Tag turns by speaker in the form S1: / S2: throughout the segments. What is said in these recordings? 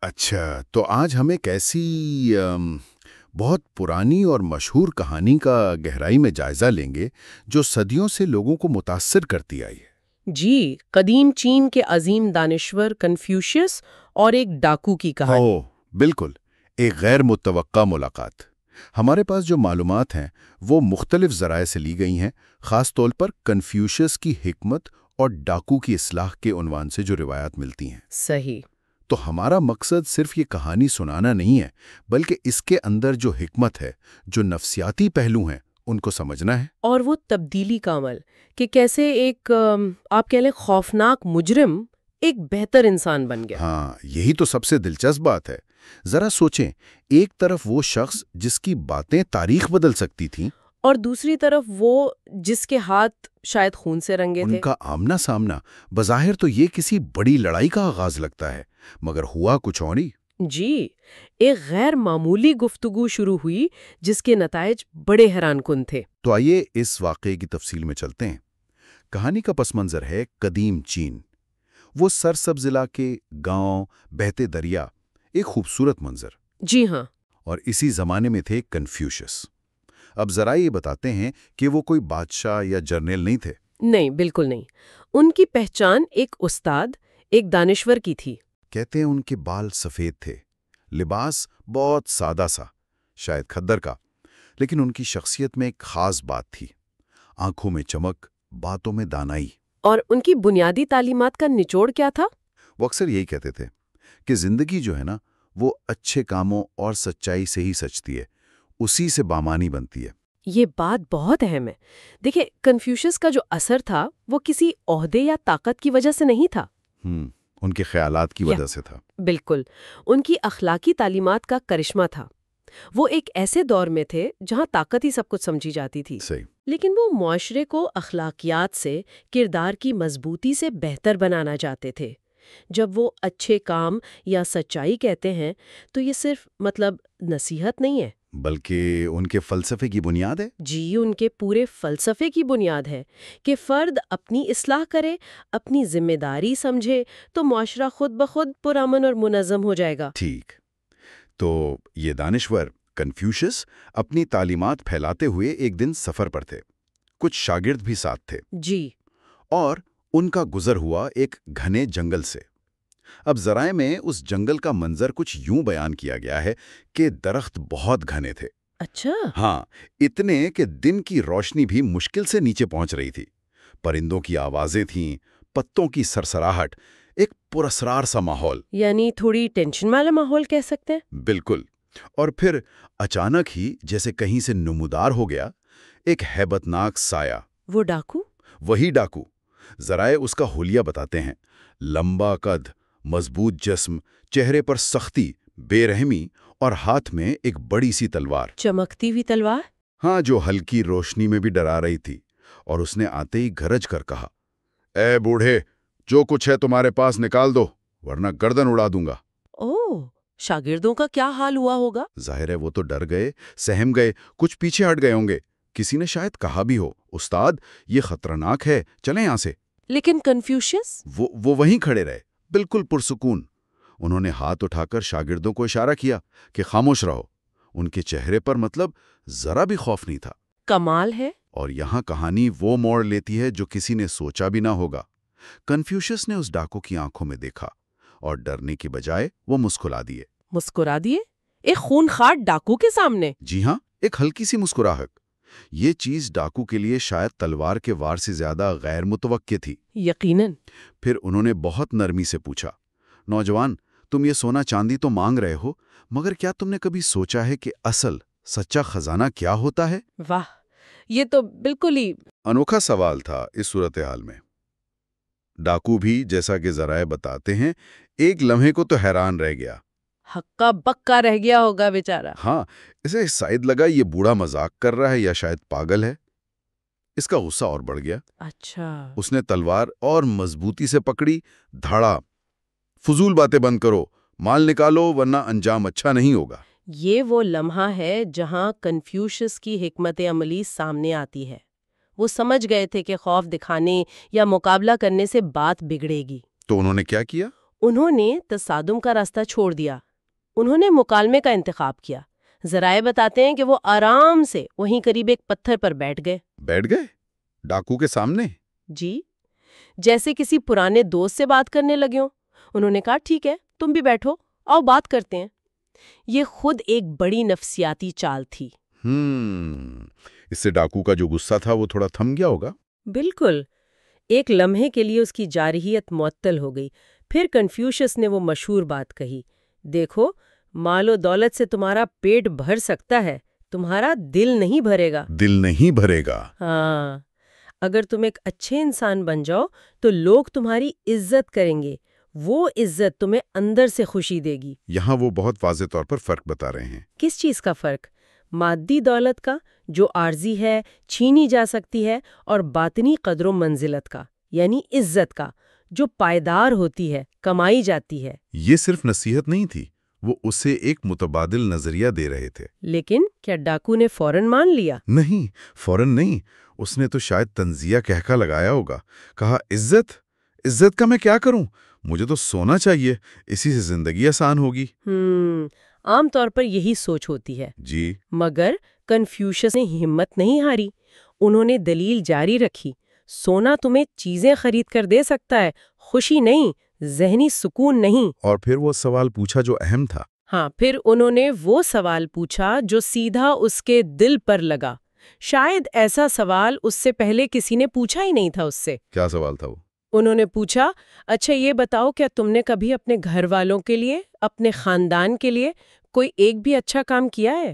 S1: اچھا، تو آج ہم ایک ایسی بہت پرانی اور مشہور کہانی کا گہرائی میں جائزہ لیں گے جو صدیوں سے لوگوں کو متاثر کرتی آئی ہے۔
S2: جی، قدیم چین کے عظیم دانشور کنفیوشیس اور ایک ڈاکو کی کہانی۔
S1: بالکل، ایک غیر متوقع ملاقات۔ ہمارے پاس جو معلومات ہیں وہ مختلف ذرائع سے لی گئی ہیں، خاص طور پر کنفیوشیس کی حکمت اور ڈاکو کی اصلاح کے عنوان سے جو روایات ملتی ہیں۔
S2: صحیح۔
S1: تو ہمارا مقصد صرف یہ کہانی سنانا نہیں ہے، بلکہ اس کے اندر جو حکمت ہے، جو نفسیاتی پہلو ہیں، ان کو سمجھنا ہے۔
S2: اور وہ تبدیلی کا عمل کہ کیسے ایک آپ کہہ لیں خوفناک مجرم ایک بہتر انسان بن گیا۔
S1: ہاں، یہی تو سب سے دلچسپ بات ہے۔ ذرا سوچیں، ایک طرف وہ شخص جس کی باتیں تاریخ بدل سکتی تھیں،
S2: اور دوسری طرف وہ جس کے ہاتھ شاید خون سے رنگے
S1: ان
S2: تھے۔
S1: کا آمنا سامنا بظاہر تو یہ کسی بڑی لڑائی کا آغاز لگتا ہے، مگر ہوا کچھ اور ہی۔
S2: جی، ایک غیر معمولی گفتگو شروع ہوئی جس کے نتائج بڑے حیران کن تھے۔
S1: تو آئیے اس واقعے کی تفصیل میں چلتے ہیں۔ کہانی کا پس منظر ہے قدیم چین۔ وہ سرسبز علاقے، گاؤں، بہتے دریا، ایک خوبصورت منظر۔
S2: جی ہاں۔
S1: اور اسی زمانے میں تھے کنفیوشس۔ اب ذرا یہ بتاتے ہیں کہ وہ کوئی بادشاہ یا جرنیل نہیں تھے۔
S2: نہیں، بالکل نہیں۔ ان کی پہچان ایک استاد، ایک دانشور کی تھی۔
S1: کہتے ہیں ان کے بال سفید تھے، لباس بہت سادہ سا، شاید کھدر کا، لیکن ان کی شخصیت میں ایک خاص بات تھی، آنکھوں میں چمک، باتوں میں دانائی۔
S2: اور ان کی بنیادی تعلیمات کا نچوڑ کیا تھا؟
S1: وہ اکثر یہی کہتے تھے کہ زندگی جو ہے نا، وہ اچھے کاموں اور سچائی سے ہی سچتی ہے، اسی سے بامانی بنتی ہے۔
S2: یہ بات بہت اہم ہے۔ دیکھیں، کنفیوشس کا جو اثر تھا وہ کسی عہدے یا طاقت کی وجہ سے نہیں تھا۔
S1: ان کے خیالات کی وجہ سے تھا۔
S2: بالکل، ان کی اخلاقی تعلیمات کا کرشمہ تھا۔ وہ ایک ایسے دور میں تھے جہاں طاقت ہی سب کچھ سمجھی جاتی تھی۔
S1: صحیح۔
S2: لیکن وہ معاشرے کو اخلاقیات سے، کردار کی مضبوطی سے بہتر بنانا چاہتے تھے۔ جب وہ اچھے کام یا سچائی کہتے ہیں تو یہ صرف نصیحت نہیں ہے،
S1: بلکہ ان کے فلسفے کی بنیاد ہے۔
S2: جی، ان کے پورے فلسفے کی بنیاد ہے کہ فرد اپنی اصلاح کرے، اپنی ذمہ داری سمجھے تو معاشرہ خود بخود پرامن اور منظم ہو جائے گا۔
S1: ٹھیک، تو یہ دانشور کنفیوشس اپنی تعلیمات پھیلاتے ہوئے ایک دن سفر پر تھے، کچھ شاگرد بھی ساتھ تھے،
S2: جی۔
S1: اور ان کا گزر ہوا ایک گھنے جنگل سے۔ اب ذرائع میں اس جنگل کا منظر کچھ یوں بیان کیا گیا ہے کہ درخت بہت گھنے تھے۔
S2: اچھا۔
S1: ہاں، اتنے کہ دن کی روشنی بھی مشکل سے نیچے پہنچ رہی تھی۔ پرندوں کی آوازیں تھیں، پتوں کی سرسراہٹ، ایک پراسرار سا ماحول۔
S2: یعنی تھوڑی ٹینشن والا ماحول کہہ سکتے ہیں۔
S1: بالکل۔ اور پھر اچانک ہی جیسے کہیں سے نمودار ہو گیا ایک ہیبت ناک سایہ۔
S2: وہ ڈاکو؟
S1: وہی ڈاکو۔ ذرائع اس کا حلیہ بتاتے ہیں، لمبا قد، مضبوط جسم، چہرے پر سختی، بے رحمی، اور ہاتھ میں ایک بڑی سی تلوار۔
S2: چمکتی ہوئی تلوار؟
S1: ہاں، جو ہلکی روشنی میں بھی ڈرا رہی تھی۔ اور اس نے آتے ہی گرج کر کہا، اے بوڑھے، جو کچھ ہے تمہارے پاس نکال دو، ورنہ گردن اڑا دوں گا۔
S2: اوہ، شاگردوں کا کیا حال ہوا ہوگا؟
S1: ظاہر ہے وہ تو ڈر گئے، سہم گئے، کچھ پیچھے ہٹ گئے ہوں گے۔ کسی نے شاید کہا بھی ہو، استاد یہ خطرناک ہے، چلیں یہاں سے۔
S2: لیکن کنفیوشس؟
S1: وہ وہیں کھڑے رہے، بالکل پرسکون۔ انہوں نے ہاتھ اٹھا کر شاگردوں کو اشارہ کیا کہ خاموش رہو۔ ان کے چہرے پر ذرا بھی خوف نہیں تھا۔
S2: کمال ہے۔
S1: اور یہاں کہانی وہ موڑ لیتی ہے جو کسی نے سوچا بھی نہ ہوگا۔ کنفیوشس نے اس ڈاکو کی آنکھوں میں دیکھا، اور ڈرنے کی بجائے وہ مسکرا دیے۔
S2: مسکرا دیے؟ ایک خونخوار ڈاکو کے سامنے؟
S1: جی ہاں، ایک ہلکی سی مسکراہٹ۔ یہ چیز ڈاکو کے لیے شاید تلوار کے وار سے زیادہ غیر متوقع تھی۔
S2: یقیناً۔
S1: پھر انہوں نے بہت نرمی سے پوچھا، نوجوان، تم یہ سونا چاندی تو مانگ رہے ہو، مگر کیا تم نے کبھی سوچا ہے کہ اصل سچا خزانہ کیا ہوتا ہے؟
S2: واہ، یہ تو بالکل ہی
S1: انوکھا سوال تھا اس صورتحال میں۔ ڈاکو بھی، جیسا کہ ذرائع بتاتے ہیں، ایک لمحے کو تو حیران رہ گیا۔
S2: ہکا بکا رہ گیا ہوگا بیچارہ۔
S1: ہاں، اسے شاید لگا یہ بوڑھا مذاق کر رہا ہے یا شاید پاگل ہے۔ اس کا غصہ اور بڑھ گیا۔
S2: اچھا۔
S1: اس نے تلوار اور مضبوطی سے پکڑی، دھاڑا، فضول باتیں بند کرو، مال نکالو ورنہ انجام اچھا نہیں ہوگا۔
S2: یہ وہ لمحہ ہے جہاں کنفیوشس کی حکمت عملی سامنے آتی ہے۔ وہ سمجھ گئے تھے کہ خوف دکھانے یا مقابلہ کرنے سے بات بگڑے گی۔
S1: تو انہوں نے کیا کیا؟
S2: انہوں نے تصادم کا راستہ چھوڑ دیا. انہوں نے مکالمے کا انتخاب کیا. ذرائع بتاتے ہیں کہ وہ آرام سے وہیں قریب ایک پتھر پر بیٹھ گئے.
S1: بیٹھ گئے ڈاکو کے سامنے؟
S2: جی، جیسے کسی پرانے دوست سے بات کرنے لگے ہوں. انہوں نے کہا ٹھیک ہے تم بھی بیٹھو، آؤ بات کرتے ہیں. یہ خود ایک بڑی نفسیاتی چال تھی.
S1: اس سے ڈاکو کا جو غصہ تھا وہ تھوڑا تھم گیا ہوگا.
S2: بالکل. ایک لمحے کے لیے اس کی جارحیت معطل ہو گئی. پھر کنفیوشس نے وہ مشہور بات کہی، دیکھو مال و دولت سے تمہارا پیٹ بھر سکتا ہے، تمہارا دل نہیں بھرے گا.
S1: دل نہیں بھرے گا.
S2: ہاں، اگر تم ایک اچھے انسان بن جاؤ تو لوگ تمہاری عزت کریں گے، وہ عزت تمہیں اندر سے خوشی دے گی.
S1: یہاں وہ بہت واضح طور پر فرق بتا رہے ہیں.
S2: کس چیز کا فرق؟ مادی دولت کا جو عارضی ہے، چھینی جا سکتی ہے، اور باطنی قدر و منزلت کا یعنی عزت کا جو پائیدار ہوتی ہے، کمائی جاتی ہے.
S1: یہ صرف نصیحت نہیں تھی، وہ اسے ایک متبادل نظریہ دے رہے تھے.
S2: لیکن کیا ڈاکو نے فوراً مان لیا؟
S1: نہیں، فوراً نہیں. اس نے تو شاید تنزیہ کہکا لگایا ہوگا. کہا عزت کا میں کیا کروں؟ مجھے تو سونا چاہیے، اسی سے زندگی آسان ہوگی.
S2: عام طور پر یہی سوچ ہوتی ہے.
S1: جی.
S2: مگر کنفیوشس نے ہمت نہیں ہاری. انہوں نے دلیل جاری رکھی، سونا تمہیں چیزیں خرید کر دے سکتا ہے، خوشی نہیں، ذہنی سکون نہیں.
S1: اور پھر وہ سوال پوچھا جو اہم تھا.
S2: ہاں، پھر انہوں نے وہ سوال پوچھا جو سیدھا اس کے دل پر لگا. شاید ایسا سوال اس سے پہلے کسی نے پوچھا ہی نہیں تھا اس سے.
S1: کیا سوال تھا وہ؟
S2: انہوں نے پوچھا، اچھا یہ بتاؤ کیا تم نے کبھی اپنے گھر والوں کے لیے، اپنے خاندان کے لیے کوئی ایک بھی اچھا کام کیا ہے؟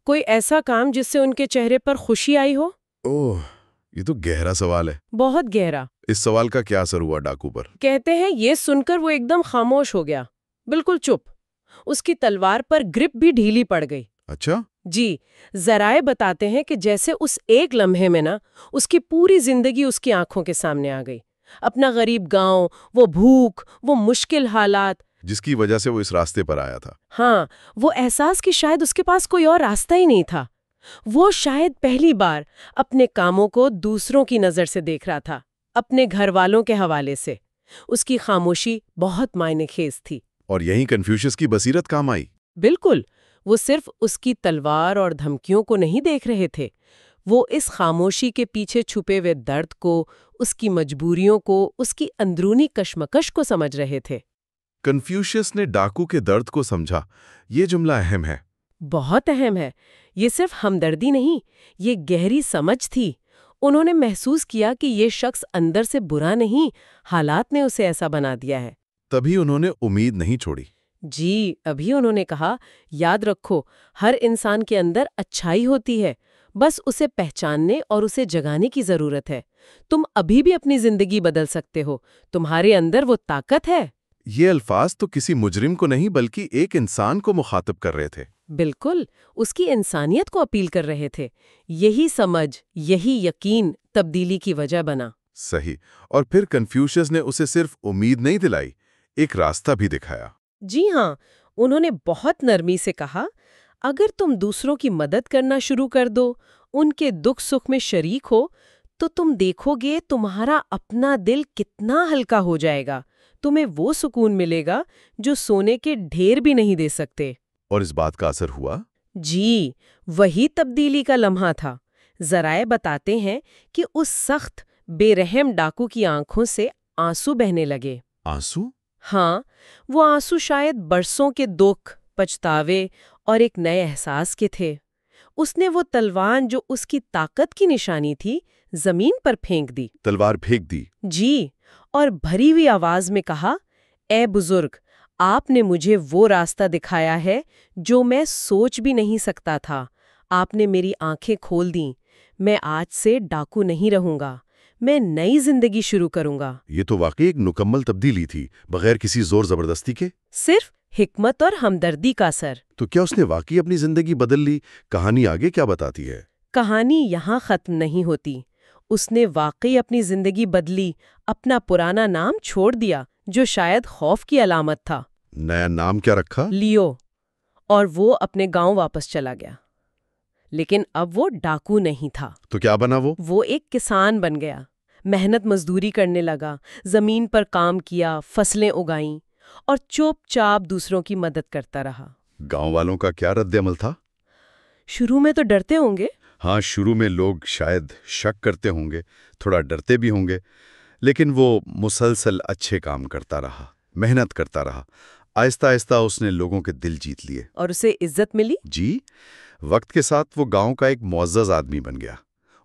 S2: کوئی ایسا کام جس سے ان کے چہرے پر خوشی آئی ہو؟
S1: اوہ، یہ تو گہرا سوال ہے.
S2: بہت گہرا.
S1: اس سوال کا کیا اثر ہوا ڈاکو پر؟
S2: کہتے ہیں یہ سن کر وہ ایک دم خاموش ہو گیا، بالکل چپ. اس کی تلوار پر گرپ بھی ڈھیلی پڑ گئی.
S1: اچھا؟
S2: جی، ذرائع بتاتے ہیں کہ جیسے اس ایک لمحے میں اس کی پوری زندگی اس کی آنکھوں کے سامنے آ گئی. اپنا غریب گاؤں، وہ بھوک، وہ مشکل حالات
S1: جس کی وجہ سے وہ اس راستے پر آیا تھا.
S2: ہاں، وہ احساس کہ شاید اس کے پاس کوئی اور راستہ ہی نہیں تھا. وہ شاید پہلی بار اپنے کاموں کو دوسروں کی نظر سے دیکھ رہا تھا، اپنے گھر والوں کے حوالے سے. اس کی خاموشی بہت معنی خیز تھی.
S1: اور یہیں کنفیوشس کی بصیرت کام آئی.
S2: بالکل. وہ صرف اس کی تلوار اور دھمکیوں کو نہیں دیکھ رہے تھے، وہ اس خاموشی کے پیچھے چھپے ہوئے درد کو، اس کی مجبوریوں کو، اس کی اندرونی کشمکش کو سمجھ رہے تھے.
S1: کنفیوشس نے ڈاکو کے درد کو سمجھا. یہ جملہ اہم ہے.
S2: بہت اہم ہے. یہ صرف ہمدردی نہیں، یہ گہری سمجھ تھی. انہوں نے محسوس کیا کہ یہ شخص اندر سے برا نہیں، حالات نے اسے ایسا بنا دیا ہے.
S1: تبھی انہوں نے امید نہیں چھوڑی.
S2: جی، ابھی انہوں نے کہا، یاد رکھو ہر انسان کے اندر اچھائی ہوتی ہے، بس اسے پہچاننے اور اسے جگانے کی ضرورت ہے. تم ابھی بھی اپنی زندگی بدل سکتے ہو، تمہارے اندر وہ طاقت ہے.
S1: یہ الفاظ تو کسی مجرم کو نہیں بلکہ ایک انسان کو مخاطب کر رہے تھے.
S2: بالکل، اس کی انسانیت کو اپیل کر رہے تھے. یہی سمجھ، یہی یقین تبدیلی کی وجہ بنا.
S1: صحیح. اور پھر کنفیوشس نے اسے صرف امید نہیں دلائی، ایک راستہ بھی دکھایا.
S2: جی ہاں، انہوں نے بہت نرمی سے کہا، اگر تم دوسروں کی مدد کرنا شروع کر دو، ان کے دکھ سکھ میں شریک ہو، تو تم دیکھو گے تمہارا اپنا دل کتنا ہلکا ہو جائے گا. تمہیں وہ سکون ملے گا جو سونے کے ڈھیر بھی نہیں دے سکتے.
S1: اور اس بات کا اثر ہوا؟
S2: جی، وہی تبدیلی کا لمحہ تھا. ذرائع بتاتے ہیں کہ اس سخت بے رحم ڈاکو کی آنکھوں سے آنسو بہنے لگے.
S1: آنسو؟
S2: ہاں، وہ آنسو شاید برسوں کے دکھ، پچھتاوے اور ایک نئے احساس کے تھے. اس نے وہ تلوار جو اس کی طاقت کی نشانی تھی زمین پر پھینک دی.
S1: تلوار پھینک دی؟
S2: جی، اور بھری ہوئی آواز میں کہا، اے بزرگ، آپ نے مجھے وہ راستہ دکھایا ہے جو میں سوچ بھی نہیں سکتا تھا. آپ نے میری آنکھیں کھول دیں. میں آج سے ڈاکو نہیں رہوں گا، میں نئی زندگی شروع کروں گا.
S1: یہ تو واقعی ایک مکمل تبدیلی تھی، بغیر کسی زور زبردستی کے.
S2: صرف حکمت اور ہمدردی کا اثر.
S1: تو کیا اس نے واقعی اپنی زندگی بدل لی؟ کہانی آگے کیا بتاتی ہے؟
S2: کہانی یہاں ختم نہیں ہوتی. اس نے واقعی اپنی زندگی بدلی، اپنا پرانا نام چھوڑ دیا جو شاید خوف کی علامت تھا.
S1: نیا نام کیا رکھا؟
S2: لیو. اور وہ اپنے گاؤں واپس چلا گیا. لیکن اب وہ ڈاکو نہیں تھا.
S1: تو کیا بنا وہ؟
S2: وہ ایک کسان بن گیا. محنت مزدوری کرنے لگا، زمین پر کام کیا، فصلیں اگائیں. اور چوپ چاپ دوسروں کی مدد کرتا رہا۔
S1: گاؤں والوں کا کیا رد عمل تھا؟
S2: شروع میں تو ڈرتے ہوں گے۔
S1: ہاں، شروع میں لوگ شاید شک کرتے ہوں گے، تھوڑا ڈرتے بھی ہوں گے، لیکن وہ مسلسل اچھے کام کرتا رہا، محنت کرتا رہا۔ آہستہ آہستہ اس نے لوگوں کے دل جیت لیے۔
S2: اور اسے عزت ملی؟
S1: جی، وقت کے ساتھ وہ گاؤں کا ایک معزز آدمی بن گیا۔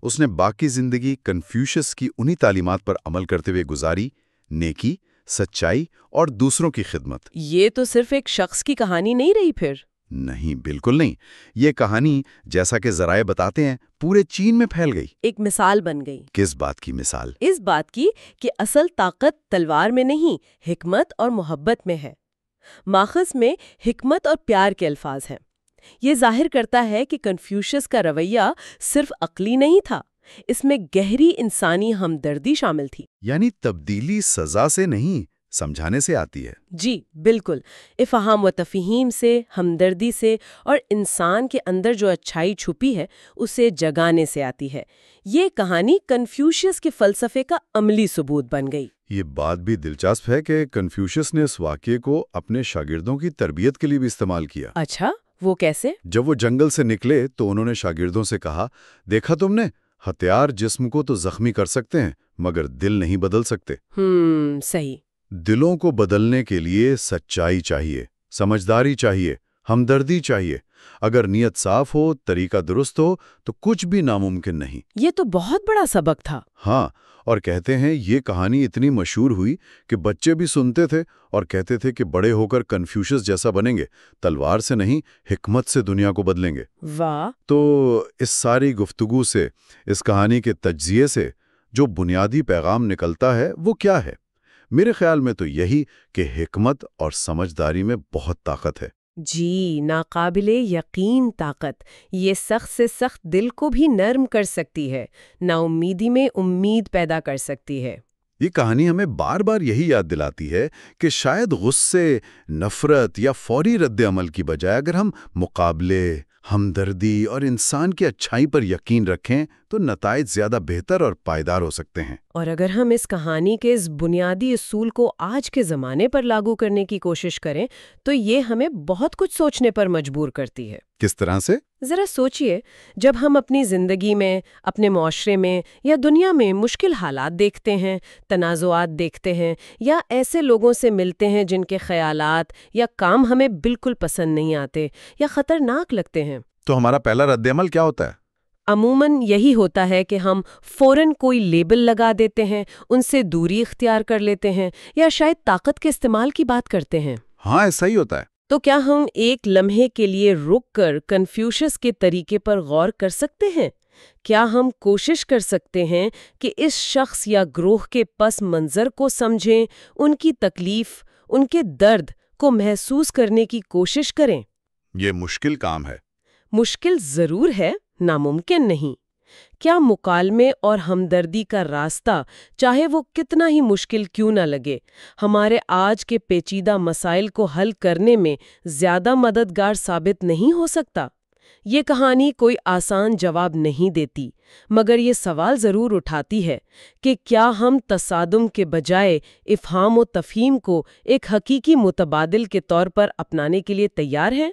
S1: اس نے باقی زندگی کنفیوشس کی انہی تعلیمات پر عمل کرتے ہوئے گزاری: نیکی، سچائی اور دوسروں کی خدمت۔
S2: یہ تو صرف ایک شخص کی کہانی نہیں رہی پھر؟
S1: نہیں، بالکل نہیں۔ یہ کہانی، جیسا کہ ذرائع بتاتے ہیں، پورے چین میں پھیل گئی۔
S2: ایک مثال بن گئی۔
S1: کس بات کی مثال؟
S2: اس بات کی کہ اصل طاقت تلوار میں نہیں، حکمت اور محبت میں ہے۔ ماخذ میں حکمت اور پیار کے الفاظ ہیں۔ یہ ظاہر کرتا ہے کہ کنفیوشس کا رویہ صرف عقلی نہیں تھا، اس میں گہری انسانی ہمدردی شامل تھی۔
S1: یعنی تبدیلی سزا سے نہیں، سمجھانے سے آتی ہے۔
S2: جی بالکل، افہام و تفہیم سے، ہمدردی سے، اور انسان کے اندر جو اچھائی چھپی ہے اسے جگانے سے آتی ہے۔ یہ کہانی کنفیوشس کے فلسفے کا عملی ثبوت بن گئی۔
S1: یہ بات بھی دلچسپ ہے کہ کنفیوشس نے اس واقعے کو اپنے شاگردوں کی تربیت کے لیے بھی استعمال کیا۔
S2: اچھا، وہ کیسے؟
S1: جب وہ جنگل سے نکلے تو انہوں نے شاگردوں سے کہا، دیکھا تم نے، ہتھیار جسم کو تو زخمی کر سکتے ہیں مگر دل نہیں بدل سکتے۔
S2: صحیح۔
S1: دلوں کو بدلنے کے لیے سچائی چاہیے، سمجھداری چاہیے، ہمدردی چاہیے۔ اگر نیت صاف ہو، طریقہ درست ہو تو کچھ بھی ناممکن نہیں۔
S2: یہ تو بہت بڑا سبق تھا۔
S1: ہاں، اور کہتے ہیں یہ کہانی اتنی مشہور ہوئی کہ بچے بھی سنتے تھے اور کہتے تھے کہ بڑے ہو کر کنفیوشس جیسا بنیں گے، تلوار سے نہیں، حکمت سے دنیا کو بدلیں گے۔
S2: واہ!
S1: تو اس ساری گفتگو سے، اس کہانی کے تجزیے سے جو بنیادی پیغام نکلتا ہے وہ کیا ہے؟ میرے خیال میں تو یہی کہ حکمت اور سمجھداری میں بہت طاقت ہے۔
S2: جی، ناقابل یقین طاقت۔ یہ سخت سے سخت دل کو بھی نرم کر سکتی ہے، نا امیدی میں امید پیدا کر سکتی ہے۔
S1: یہ کہانی ہمیں بار بار یہی یاد دلاتی ہے کہ شاید غصے، نفرت یا فوری رد عمل کی بجائے اگر ہم مقابلے، ہمدردی اور انسان کی اچھائی پر یقین رکھیں تو نتائج زیادہ بہتر اور پائیدار ہو سکتے ہیں۔
S2: اور اگر ہم اس کہانی کے اس بنیادی اصول کو آج کے زمانے پر لاگو کرنے کی کوشش کریں تو یہ ہمیں بہت کچھ سوچنے پر مجبور کرتی ہے۔
S1: کس طرح سے؟
S2: ذرا سوچئے، جب ہم اپنی زندگی میں، اپنے معاشرے میں یا دنیا میں مشکل حالات دیکھتے ہیں، تنازعات دیکھتے ہیں، یا ایسے لوگوں سے ملتے ہیں جن کے خیالات یا کام ہمیں بالکل پسند نہیں آتے یا خطرناک لگتے ہیں،
S1: تو ہمارا پہلا رد عمل کیا ہوتا ہے؟
S2: عموماً یہی ہوتا ہے کہ ہم فوراً کوئی لیبل لگا دیتے ہیں، ان سے دوری اختیار کر لیتے ہیں، یا شاید طاقت کے استعمال کی بات کرتے ہیں۔
S1: ہاں، ایسا ہی ہوتا ہے۔
S2: تو کیا ہم ایک لمحے کے لیے رک کر کنفیوشس کے طریقے پر غور کر سکتے ہیں؟ کیا ہم کوشش کر سکتے ہیں کہ اس شخص یا گروہ کے پس منظر کو سمجھیں، ان کی تکلیف، ان کے درد کو محسوس کرنے کی کوشش کریں؟
S1: یہ مشکل کام ہے۔
S2: مشکل ضرور ہے، ناممکن نہیں۔ کیا مکالمے اور ہمدردی کا راستہ، چاہے وہ کتنا ہی مشکل کیوں نہ لگے، ہمارے آج کے پیچیدہ مسائل کو حل کرنے میں زیادہ مددگار ثابت نہیں ہو سکتا؟ یہ کہانی کوئی آسان جواب نہیں دیتی، مگر یہ سوال ضرور اٹھاتی ہے کہ کیا ہم تصادم کے بجائے افہام و تفہیم کو ایک حقیقی متبادل کے طور پر اپنانے کے لیے تیار ہیں؟